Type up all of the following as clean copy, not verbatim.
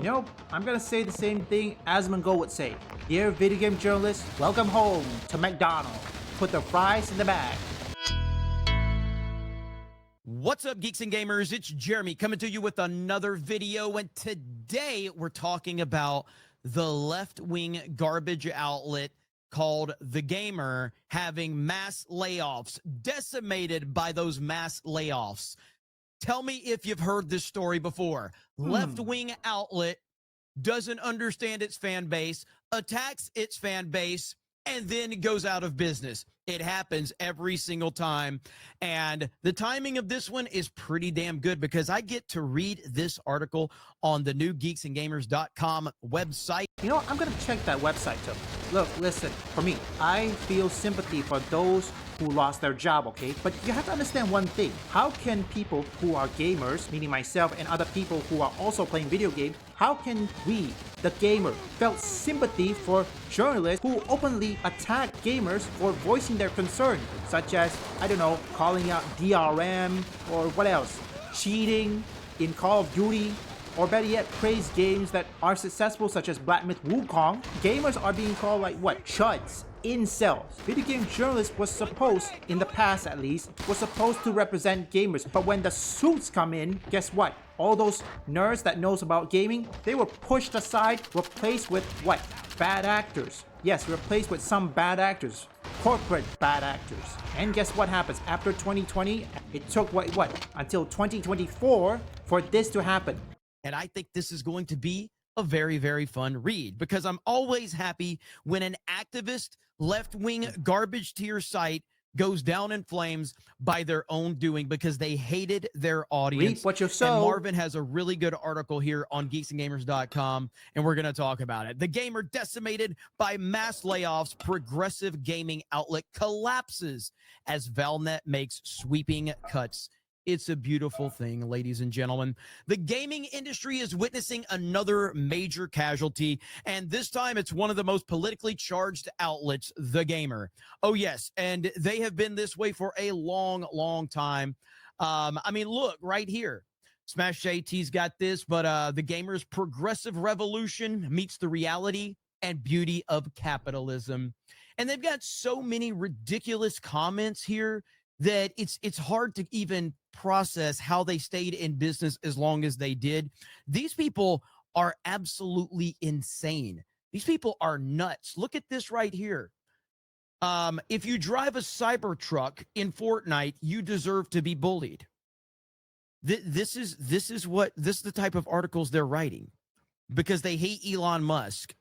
You know, I'm gonna say the same thing Asmongold would say. Dear video game journalists, welcome home to McDonald's. Put the fries in the bag. What's up, geeks and gamers? It's Jeremy coming to you with another video, and today we're talking about the left-wing garbage outlet called The Gamer having mass layoffs, decimated by those mass layoffs. Tell me if you've heard this story before. Left-wing outlet doesn't understand its fan base, attacks its fan base, and then goes out of business. It happens every single time. And the timing of this one is pretty damn good because I get to read this article on the new geeksandgamers.com website. You know, I'm gonna check that website too. Look, listen, for me, I feel sympathy for those who lost their job, okay? But you have to understand one thing. How can people who are gamers, meaning myself and other people who are also playing video games, how can we, the gamer, felt sympathy for journalists who openly attack gamers for voicing their concern, such as, I don't know, calling out DRM or what else, cheating in Call of Duty, or better yet, praise games that are successful such as Black Myth Wukong. Gamers are being called like what? Chuds. Incels. Video game journalists was supposed, in the past at least, was supposed to represent gamers. But when the suits come in, guess what? All those nerds that knows about gaming, they were pushed aside, replaced with what? Bad actors. Yes, replaced with some bad actors. Corporate bad actors. And guess what happens? After 2020, it took what? Until 2024 for this to happen. And I think this is going to be a very, very fun read because I'm always happy when an activist left-wing garbage tier site goes down in flames by their own doing because they hated their audience. Reap what you sow. And Marvin has a really good article here on geeksandgamers.com, and we're going to talk about it. The Gamer decimated by mass layoffs, progressive gaming outlet collapses as Valnet makes sweeping cuts. It's a beautiful thing, ladies and gentlemen. The gaming industry is witnessing another major casualty, and this time it's one of the most politically charged outlets, The Gamer. Oh, yes, and they have been this way for a long, long time. I mean, look, right here. Smash JT's got this, but The Gamer's progressive revolution meets the reality and beauty of capitalism. And they've got so many ridiculous comments here that it's hard to even process how they stayed in business as long as they did. These people are absolutely insane. These people are nuts. Look at this right here. If you drive a Cybertruck in Fortnite, you deserve to be bullied. This is the type of articles they're writing because they hate Elon Musk.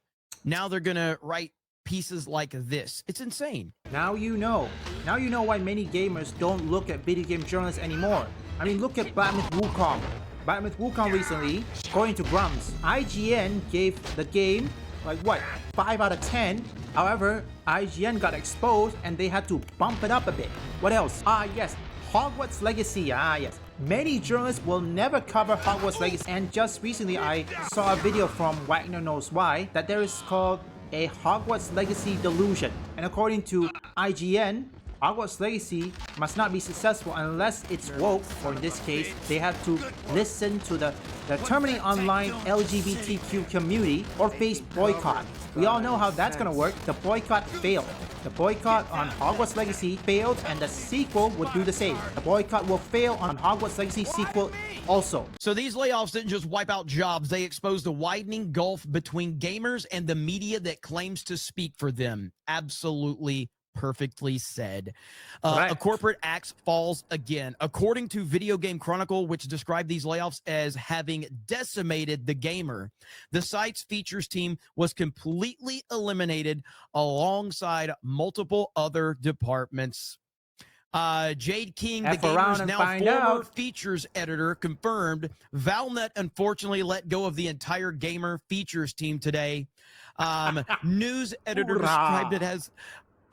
Now they're gonna write pieces like this. It's insane. Now you know. Now you know why many gamers don't look at video game journalists anymore. I mean, look at Black Myth Wukong. Black Myth Wukong recently, according to Grums, IGN gave the game, like what, 5 out of 10. However, IGN got exposed and they had to bump it up a bit. What else? Yes, Hogwarts Legacy. Yes. Many journalists will never cover Hogwarts Legacy. And just recently, I saw a video from Wagner Knows Why that there is called a Hogwarts Legacy delusion. And according to IGN, Hogwarts Legacy must not be successful unless it's woke, or in this case, they have to listen to the terminating online LGBTQ community or face boycott. We all know how that's gonna work. The boycott failed. The boycott on Hogwarts Legacy failed, and the sequel would do the same. The boycott will fail on Hogwarts Legacy sequel also. So these layoffs didn't just wipe out jobs, they exposed the widening gulf between gamers and the media that claims to speak for them. Absolutely perfectly said. A corporate axe falls again. According to Video Game Chronicle, which described these layoffs as having decimated The Gamer, the site's features team was completely eliminated alongside multiple other departments. Jade King, The Gamer's now former features editor, confirmed Valnet unfortunately let go of the entire Gamer features team today. News editor described it as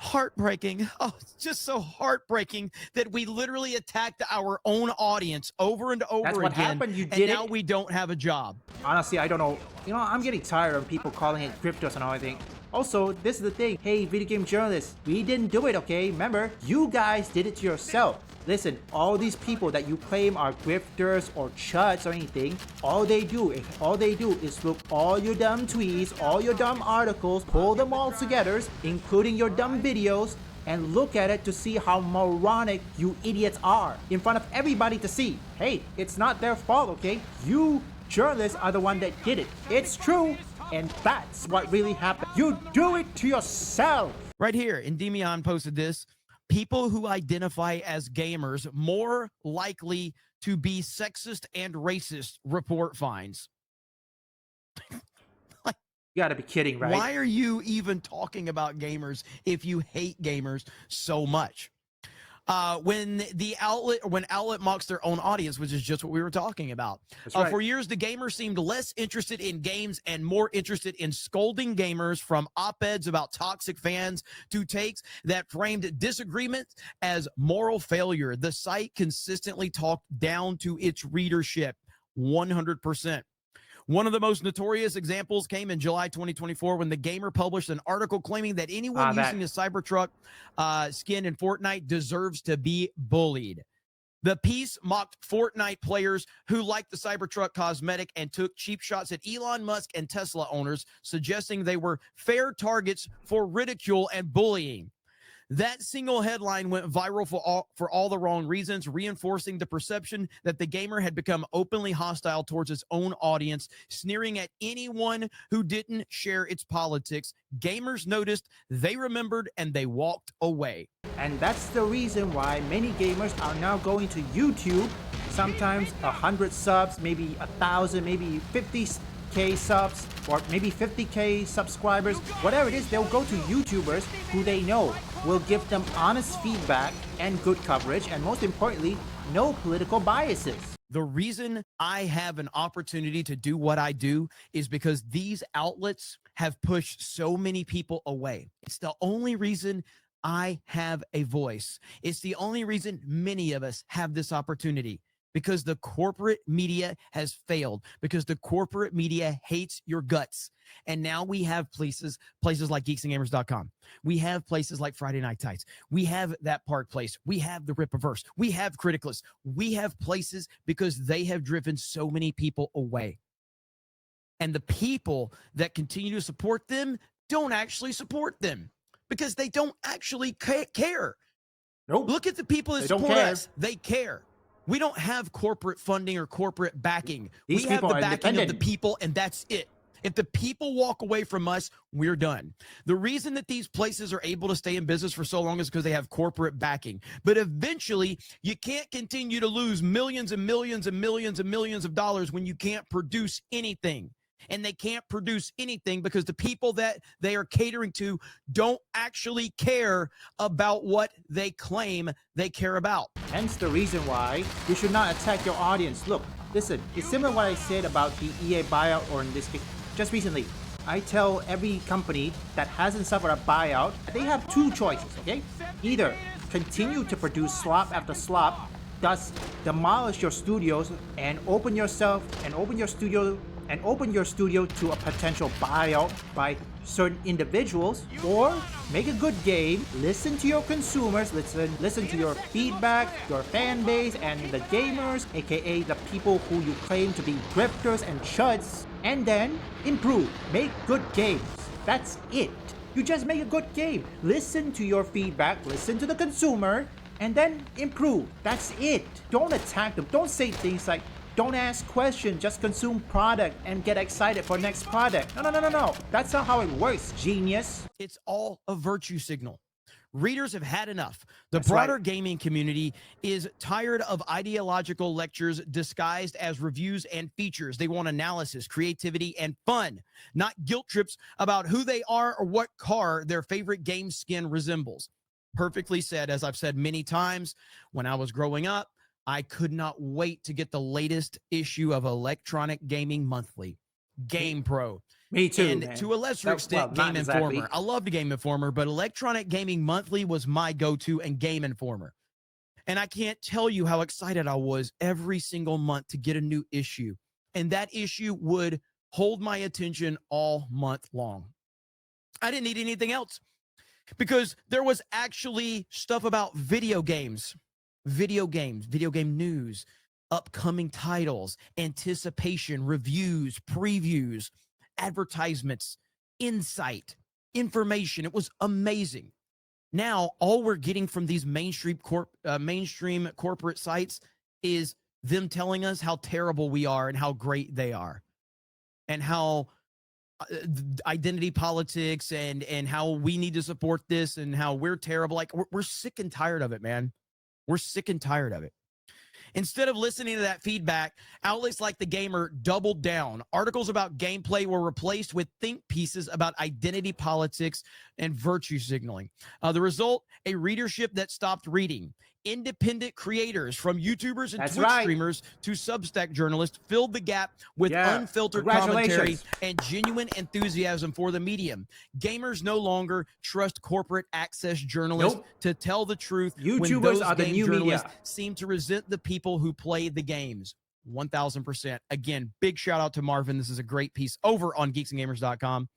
heartbreaking. Oh, it's just so heartbreaking that we literally attacked our own audience over and over That's what again. happened. You and did now it. we don't have a job. Honestly, I don't know. You know, I'm getting tired of people calling it cryptos and everything. Also, this is the thing. Hey, video game journalists, we didn't do it, okay? Remember, you guys did it to yourself. Listen, all these people that you claim are grifters or chuds or anything, all they do is look all your dumb tweets, all your dumb articles, pull them all together, including your dumb videos, and look at it to see how moronic you idiots are in front of everybody to see. Hey, it's not their fault, okay? You journalists are the one that did it. It's true, and that's what really happened. You do it to yourself. Right here, Endymion posted this. People who identify as gamers more likely to be sexist and racist, report finds. You gotta be kidding, right? Why are you even talking about gamers if you hate gamers so much? When outlet mocks their own audience, which is just what we were talking about. That's right. For years, the gamer seemed less interested in games and more interested in scolding gamers, from op-eds about toxic fans to takes that framed disagreement as moral failure. The site consistently talked down to its readership, 100%. One of the most notorious examples came in July 2024 when the gamer published an article claiming that anyone using the Cybertruck skin in Fortnite deserves to be bullied. The piece mocked Fortnite players who liked the Cybertruck cosmetic and took cheap shots at Elon Musk and Tesla owners, suggesting they were fair targets for ridicule and bullying. That single headline went viral for all the wrong reasons, reinforcing the perception that the gamer had become openly hostile towards its own audience, sneering at anyone who didn't share its politics. Gamers noticed, they remembered, and they walked away. And that's the reason why many gamers are now going to YouTube, sometimes 100 subs, maybe 1,000, maybe 50K subs, or maybe 50K subscribers, whatever it is. They'll go to YouTubers who they know will give them honest feedback and good coverage, and most importantly, no political biases. The reason I have an opportunity to do what I do is because these outlets have pushed so many people away. It's the only reason I have a voice. It's the only reason many of us have this opportunity. Because the corporate media has failed, because the corporate media hates your guts. And now we have places like geeksandgamers.com. We have places like Friday Night Tights. We have That Park Place. We have the Rippaverse. We have Criticalist. We have places because they have driven so many people away. And the people that continue to support them don't actually support them because they don't actually care. Nope. Look at the people that support us. They care. We don't have corporate funding or corporate backing. We have the backing of the people, and that's it. If the people walk away from us, we're done. The reason that these places are able to stay in business for so long is because they have corporate backing. But eventually, you can't continue to lose millions and millions and millions and millions of dollars when you can't produce anything. And they can't produce anything because the people that they are catering to don't actually care about what they claim they care about. Hence the reason why you should not attack your audience. Look, listen, it's similar to what I said about the EA buyout, or in this case, just recently. I tell every company that hasn't suffered a buyout, they have two choices, okay? Either continue to produce slop after slop, thus demolish your studios and open your studio to a potential buyout by certain individuals, or make a good game, listen to your consumers, listen to your feedback, your fan base, and the gamers, aka the people who you claim to be grifters and chuds, and then improve. Make good games. That's it. You just make a good game. Listen to your feedback, listen to the consumer, and then improve. That's it. Don't attack them. Don't say things like, don't ask questions, just consume product and get excited for next product. No. That's not how it works, genius. It's all a virtue signal. Readers have had enough. The broader gaming community is tired of ideological lectures disguised as reviews and features. They want analysis, creativity, and fun, not guilt trips about who they are or what car their favorite game skin resembles. Perfectly said. As I've said many times, when I was growing up, I could not wait to get the latest issue of Electronic Gaming Monthly, Game Pro. Me too, and man. To a lesser extent, Game Informer. I loved Game Informer, but Electronic Gaming Monthly was my go-to, and Game Informer. And I can't tell you how excited I was every single month to get a new issue. And that issue would hold my attention all month long. I didn't need anything else because there was actually stuff about video games video games, video game news, upcoming titles, anticipation, reviews, previews, advertisements, insight, information. It was amazing. Now, all we're getting from these mainstream corporate sites is them telling us how terrible we are and how great they are, and how identity politics and how we need to support this and how we're terrible. Like, we're sick and tired of it, man. We're sick and tired of it. Instead of listening to that feedback, outlets like The Gamer doubled down. Articles about gameplay were replaced with think pieces about identity politics and virtue signaling. The result, a readership that stopped reading. Independent creators, from YouTubers and Twitch streamers to Substack journalists, filled the gap with unfiltered commentary and genuine enthusiasm for the medium. Gamers no longer trust corporate access journalists to tell the truth. YouTubers when those are the game new journalists media. seem to resent the people who play the games. 1000%. Again, big shout out to Marvin. This is a great piece over on geeksandgamers.com.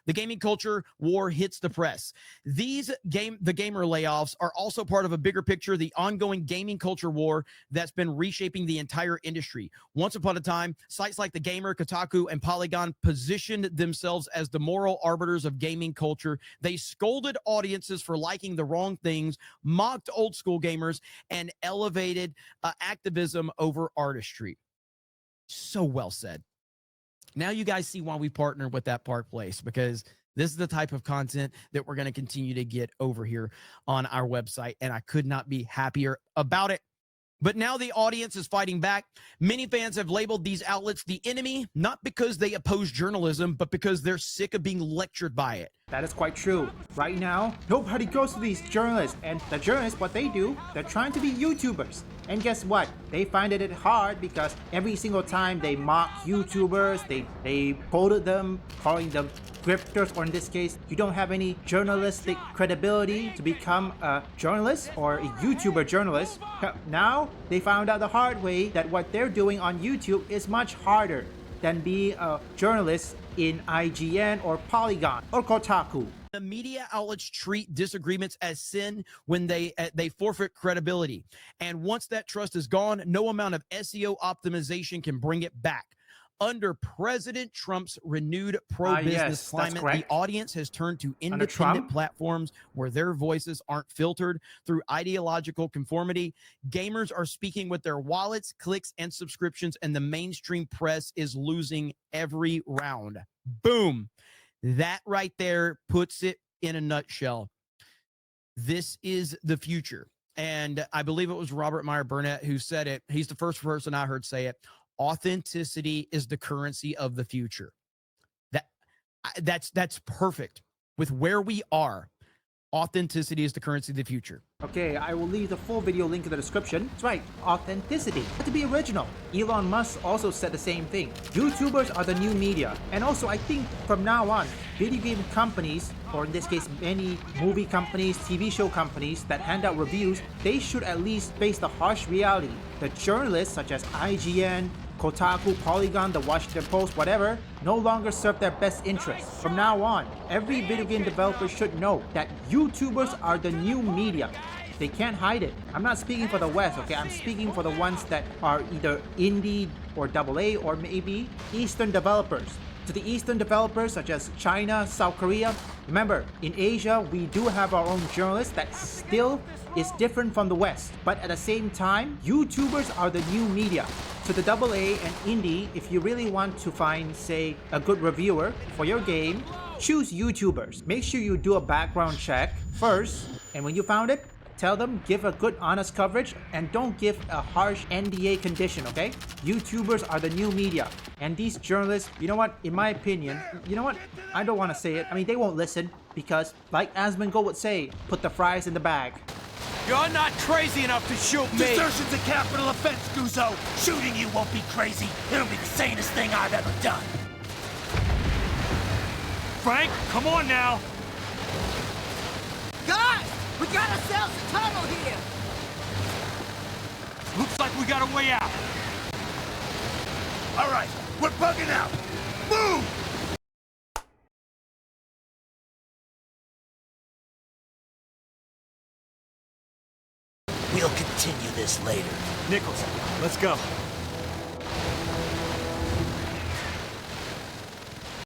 The gaming culture war hits the press. The gamer layoffs are also part of a bigger picture, the ongoing gaming culture war that's been reshaping the entire industry. Once upon a time, sites like The Gamer, Kotaku, and Polygon positioned themselves as the moral arbiters of gaming culture. They scolded audiences for liking the wrong things, mocked old school gamers, and elevated activism over artistry. So well said. Now you guys see why we partnered with that Park Place, because this is the type of content that we're going to continue to get over here on our website, and I could not be happier about it. But now the audience is fighting back. Many fans have labeled these outlets the enemy, not because they oppose journalism, but because they're sick of being lectured by it. That is quite true. Right now, nobody goes to these journalists, and the journalists, what they do, they're trying to be YouTubers. And guess what? They find it hard because every single time they mock YouTubers, they quoted them, calling them grifters, or in this case, you don't have any journalistic credibility to become a journalist or a YouTuber journalist. Now, they found out the hard way that what they're doing on YouTube is much harder than being a journalist in IGN or Polygon or Kotaku. The media outlets treat disagreements as sin when they forfeit credibility. And once that trust is gone, no amount of SEO optimization can bring it back. Under President Trump's renewed pro-business climate, the audience has turned to independent platforms where their voices aren't filtered through ideological conformity. Gamers are speaking with their wallets, clicks, and subscriptions, and the mainstream press is losing every round. Boom. That right there puts it in a nutshell. This is the future. And I believe it was Robert Meyer Burnett who said it. He's the first person I heard say it. Authenticity is the currency of the future. That's perfect. With where we are, authenticity is the currency of the future. Okay, I will leave the full video link in the description. That's right, authenticity. To be original. Elon Musk also said the same thing. YouTubers are the new media. And also, I think from now on, video game companies, or in this case, many movie companies, TV show companies that hand out reviews, they should at least face the harsh reality. The journalists such as IGN, Kotaku, Polygon, the Washington Post, whatever, no longer serve their best interests. From now on, every video game developer should know that YouTubers are the new media. They can't hide it. I'm not speaking for the West, okay? I'm speaking for the ones that are either indie or AA or maybe Eastern developers. To the Eastern developers such as China, South Korea, remember, in Asia, we do have our own journalists that still is different from the West. But at the same time, YouTubers are the new media. To the AA and indie, if you really want to find, say, a good reviewer for your game, choose YouTubers. Make sure you do a background check first, and when you found it, tell them, give a good honest coverage, and don't give a harsh NDA condition, okay? YouTubers are the new media. And these journalists, you know what, in my opinion, you know what, I don't want to say it. I mean, they won't listen because, like Asmongold would say, put the fries in the bag. You're not crazy enough to shoot me! Desertion's a capital offense, Guzzo! Shooting you won't be crazy. It'll be the sanest thing I've ever done. Frank, come on now! Guys! We got ourselves a tunnel here! Looks like we got a way out. All right, we're bugging out. Move! We'll continue this later. Nichols, let's go.